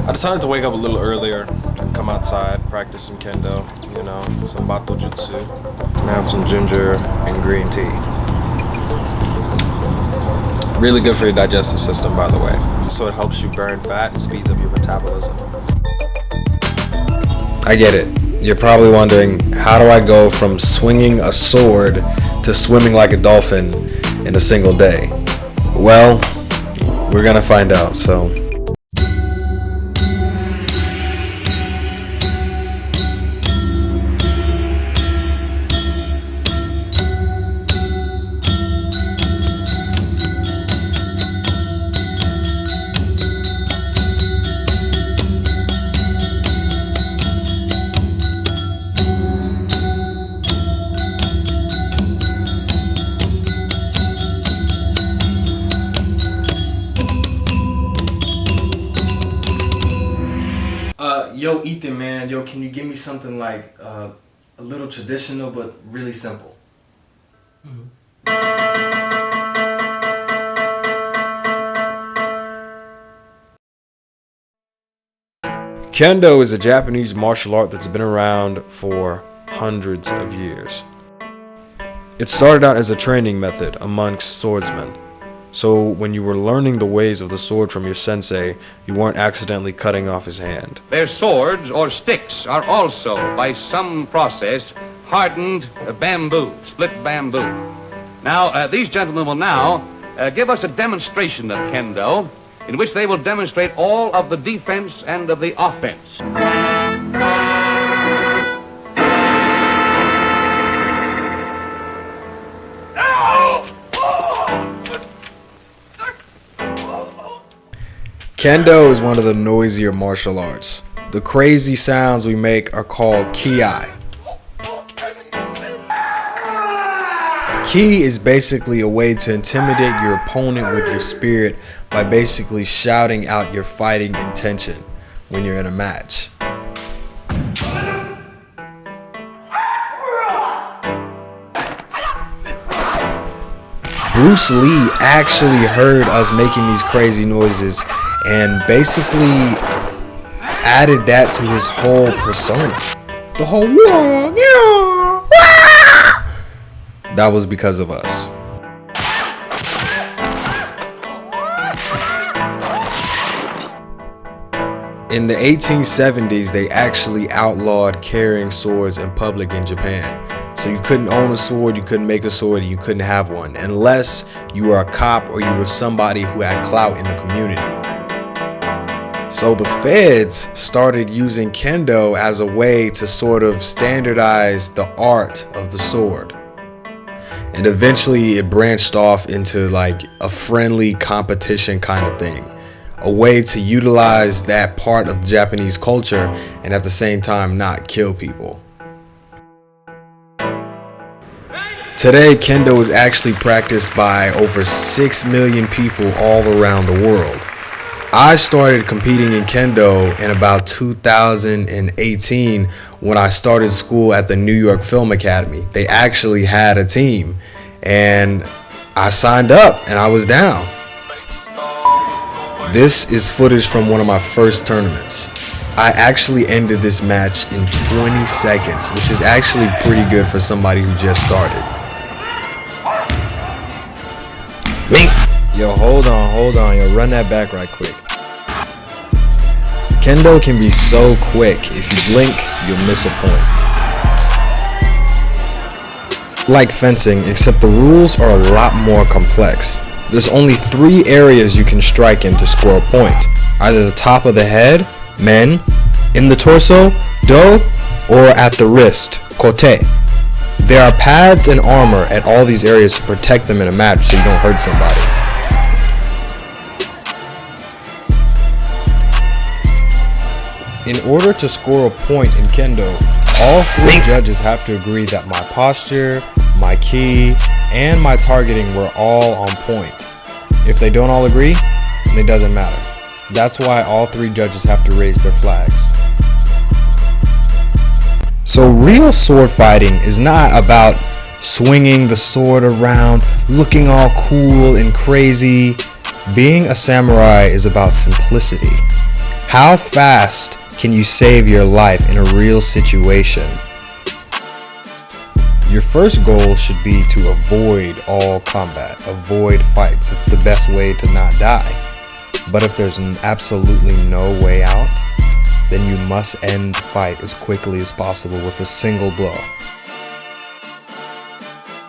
I decided to wake up a little earlier, come outside, practice some Kendo, some Bato Jutsu, and have some ginger and green tea. Really good for your digestive system, by the way. So it helps you burn fat and speeds up your metabolism. I get it. You're probably wondering, how do I go from swinging a sword to swimming like a dolphin in a single day? Well, we're gonna find out, so. Yo, Ethan, man, can you give me something like a little traditional but really simple? Kendo is a Japanese martial art that's been around for hundreds of years. It started out as a training method amongst swordsmen. So when you were learning the ways of the sword from your sensei, you weren't accidentally cutting off his hand. Their swords or sticks are also, by some process, hardened bamboo, split bamboo. Now, these gentlemen will now give us a demonstration of Kendo, in which they will demonstrate all of the defense and of the offense. Kendo is one of the noisier martial arts. The crazy sounds we make are called ki. Ki is basically a way to intimidate your opponent with your spirit by basically shouting out your fighting intention when you're in a match. Bruce Lee actually heard us making these crazy noises and basically added that to his whole persona. The whole that was because of us. In the 1870s, they actually outlawed carrying swords in public in Japan. So you couldn't own a sword, you couldn't make a sword, you couldn't have one unless you were a cop or you were somebody who had clout in the community. So the feds started using Kendo as a way to sort of standardize the art of the sword. And eventually it branched off into like a friendly competition kind of thing. A way to utilize that part of Japanese culture and at the same time not kill people. Today, Kendo is actually practiced by over 6 million people all around the world. I started competing in Kendo in about 2018 when I started school at the New York Film Academy. They actually had a team and I signed up and I was down. This is footage from one of my first tournaments. I actually ended this match in 20 seconds, which is actually pretty good for somebody who just started. Yo, hold on, yo, run that back right quick. Kendo can be so quick, if you blink, you'll miss a point. Like fencing, except the rules are a lot more complex. There's only 3 areas you can strike in to score a point. Either the top of the head, men, in the torso, do, or at the wrist, kote. There are pads and armor at all these areas to protect them in a match so you don't hurt somebody. In order to score a point in Kendo, all 3 judges have to agree that my posture, my ki, and my targeting were all on point. If they don't all agree, it doesn't matter. That's why all 3 judges have to raise their flags. So real sword fighting is not about swinging the sword around, looking all cool and crazy. Being a samurai is about simplicity. How fast can you save your life in a real situation? Your first goal should be to avoid all combat, avoid fights. It's the best way to not die. But if there's absolutely no way out, then you must end the fight as quickly as possible with a single blow.